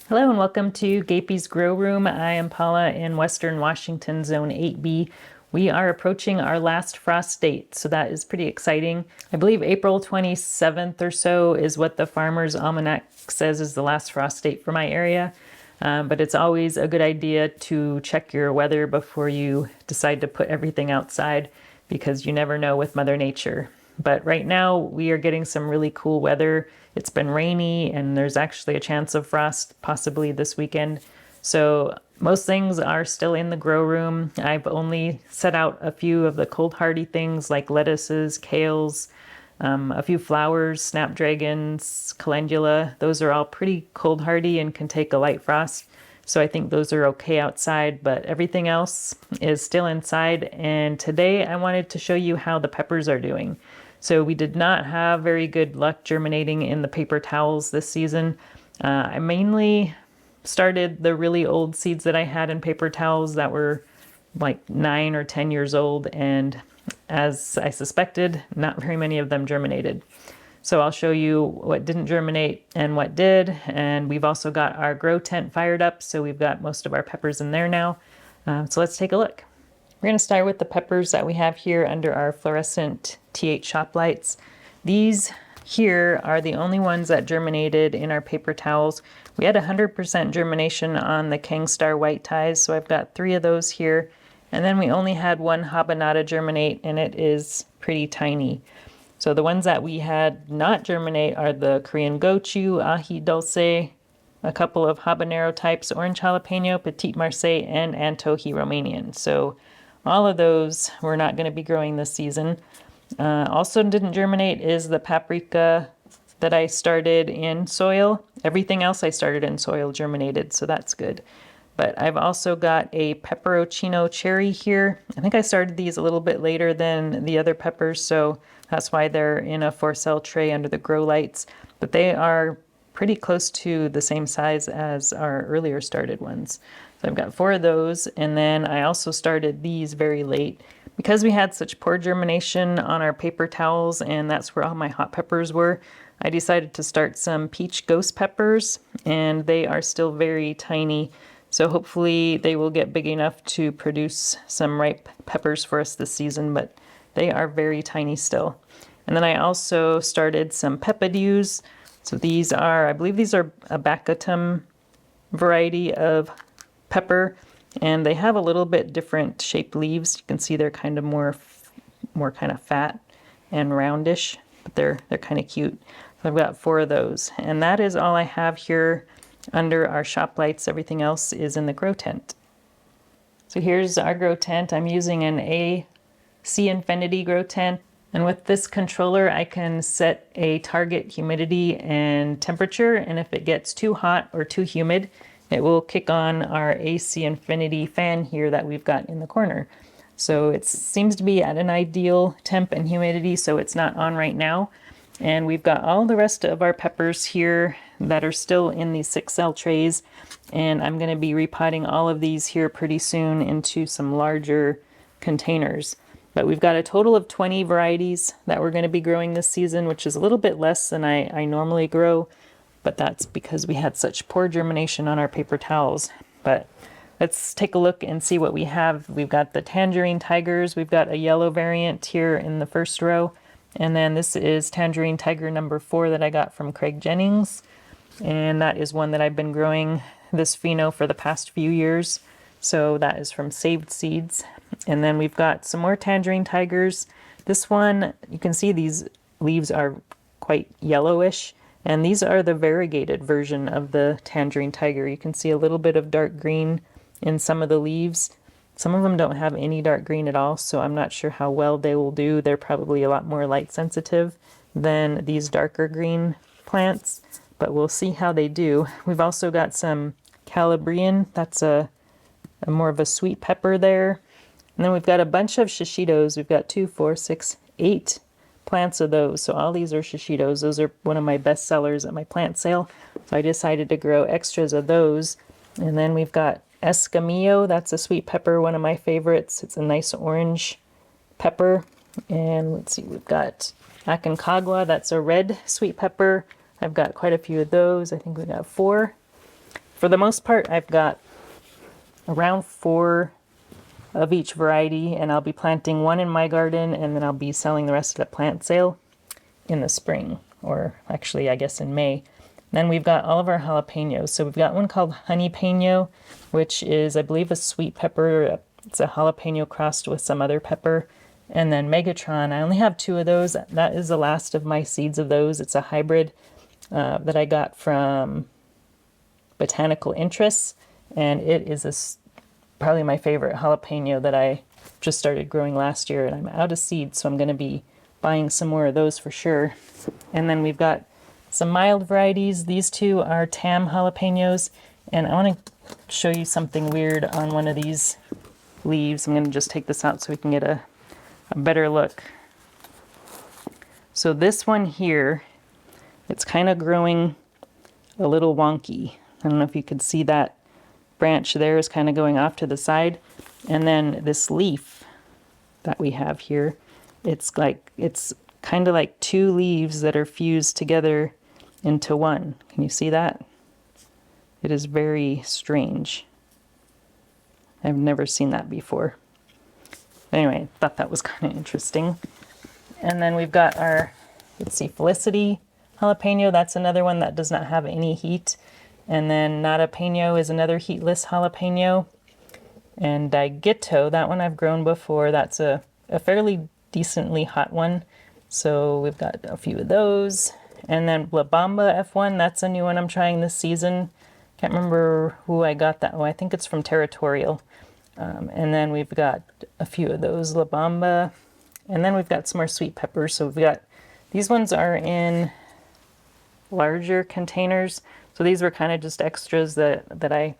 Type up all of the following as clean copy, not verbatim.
Hello and welcome to Gapeys Grow Room. I am Paula in Western Washington, Zone 8B. We are approaching our last frost date, so that is pretty exciting. I believe April 27th or so is what the Farmer's Almanac says is the last frost date for my area. But it's always a good idea to check your weather before you decide to put everything outside because you never know with Mother Nature. But right now we are getting some really cool weather. It's been rainy and there's actually a chance of frost possibly this weekend. So most things are still in the grow room. I've only set out a few of the cold hardy things like lettuces, kales, a few flowers, snapdragons, calendula. Those are all pretty cold hardy and can take a light frost. So I think those are okay outside, but everything else is still inside. And today I wanted to show you how the peppers are doing. So we did not have very good luck germinating in the paper towels this season. I mainly started the really old seeds that I had in paper towels that were like 9 or 10 years old, and as I suspected, not very many of them germinated. So I'll show you what didn't germinate and what did, and we've also got our grow tent fired up, so we've got most of our peppers in there now. So let's take a look. We're going to start with the peppers that we have here under our fluorescent T8 shop lights. These here are the only ones that germinated in our paper towels. We had 100% germination on the Kangstar white ties, so I've got 3 of those here. And then we only had 1 habanada germinate, and it is pretty tiny. So the ones that we had not germinate are the Korean gochu, aji dulce, a couple of habanero types, orange jalapeno, petite marseille, and antohi romanian. So all of those we're not going to be growing this season. Also didn't germinate is the paprika that I started in soil. Everything else I started in soil germinated, so that's good. But I've also got a pepperoncino cherry here. I think I started these a little bit later than the other peppers, so that's why they're in a 4-cell tray under the grow lights. But they are pretty close to the same size as our earlier started ones. So I've got 4 of those, and then I also started these very late. Because we had such poor germination on our paper towels, and that's where all my hot peppers were, I decided to start some peach ghost peppers, and they are still very tiny. So hopefully they will get big enough to produce some ripe peppers for us this season, but they are very tiny still. And then I also started some peppadews. So these are, I believe these are a Bacatum variety of pepper, and they have a little bit different shaped leaves. You can see they're kind of more kind of fat and roundish, but they're kind of cute. So I've got 4 of those, and that is all I have here under our shop lights. Everything else is in the grow tent. So here's our grow tent. I'm using an AC Infinity grow tent, and with this controller I can set a target humidity and temperature, and if it gets too hot or too humid, it will kick on our AC Infinity fan here that we've got in the corner. So it seems to be at an ideal temp and humidity, so it's not on right now. And we've got all the rest of our peppers here that are still in these 6-cell trays, and I'm going to be repotting all of these here pretty soon into some larger containers. But we've got a total of 20 varieties that we're going to be growing this season, which is a little bit less than I normally grow, but that's because we had such poor germination on our paper towels. But let's take a look and see what we have. We've got the tangerine tigers. We've got a yellow variant here in the first row. And then this is tangerine tiger number 4 that I got from Craig Jennings. And that is one that I've been growing this pheno for the past few years. So that is from Saved Seeds. And then we've got some more tangerine tigers. This one, you can see these leaves are quite yellowish. And these are the variegated version of the tangerine tiger. You can see a little bit of dark green in some of the leaves. Some of them don't have any dark green at all, so I'm not sure how well they will do. They're probably a lot more light sensitive than these darker green plants, but we'll see how they do. We've also got some Calabrian. That's a more of a sweet pepper there. And then we've got a bunch of shishitos. We've got 2, 4, 6, 8 plants of those. So all these are shishitos. Those are one of my best sellers at my plant sale. So I decided to grow extras of those. And then we've got Escamillo. That's a sweet pepper, one of my favorites. It's a nice orange pepper. And let's see, we've got Aconcagua. That's a red sweet pepper. I've got quite a few of those. I think we got 4. For the most part, I've got around 4 of each variety, and I'll be planting one in my garden, and then I'll be selling the rest at a plant sale in the spring, or actually I guess in May. Then we've got all of our jalapenos. So we've got one called honey peno, which is, I believe, a sweet pepper. It's a jalapeno crossed with some other pepper. And then Megatron, I only have 2 of those. That is the last of my seeds of those. It's a hybrid that I got from Botanical Interests, and it is probably my favorite jalapeno that I just started growing last year, and I'm out of seeds, so I'm going to be buying some more of those for sure. And then we've got some mild varieties. These 2 are Tam jalapenos, and I want to show you something weird on one of these leaves. I'm going to just take this out so we can get a better look. So this one here, it's kind of growing a little wonky. I don't know if you could see that branch there is kind of going off to the side. And then this leaf that we have here, it's kind of like 2 leaves that are fused together into one. Can you see that? It is very strange. I've never seen that before. Anyway, I thought that was kind of interesting. And then we've got our, let's see, Felicity jalapeno. That's another one that does not have any heat. And then Nada Peno is another heatless jalapeno. And Digito, that one I've grown before. That's a fairly decently hot one. So we've got a few of those. And then La Bamba F1, that's a new one I'm trying this season. Can't remember who I got that. Oh, I think it's from Territorial. And then we've got a few of those La Bamba. And then we've got some more sweet peppers. So we've got, these ones are in larger containers. So these were kind of just extras that I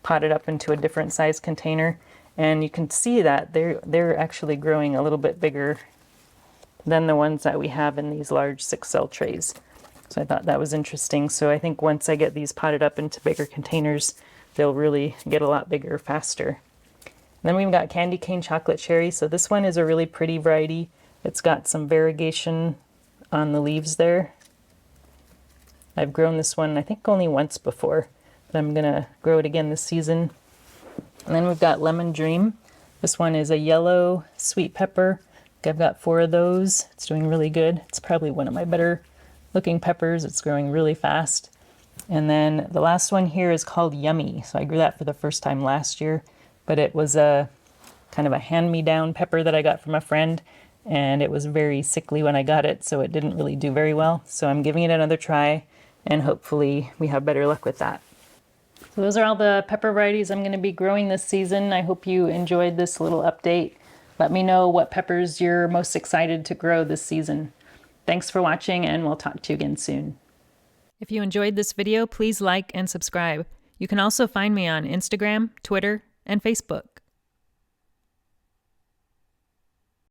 potted up into a different size container. And you can see that they're actually growing a little bit bigger than the ones that we have in these large 6-cell trays. So I thought that was interesting. So I think once I get these potted up into bigger containers, they'll really get a lot bigger faster. And then we've got candy cane chocolate cherry. So this one is a really pretty variety. It's got some variegation on the leaves there. I've grown this one, I think, only once before, but I'm gonna grow it again this season. And then we've got Lemon Dream. This one is a yellow sweet pepper. I've got 4 of those. It's doing really good. It's probably one of my better looking peppers. It's growing really fast. And then the last one here is called Yummy. So I grew that for the first time last year, but it was a kind of a hand-me-down pepper that I got from a friend, and it was very sickly when I got it, so it didn't really do very well. So I'm giving it another try, and hopefully we have better luck with that. So those are all the pepper varieties I'm going to be growing this season. I hope you enjoyed this little update. Let me know what peppers you're most excited to grow this season. Thanks for watching, and we'll talk to you again soon. If you enjoyed this video, please like and subscribe. You can also find me on Instagram, Twitter, and Facebook.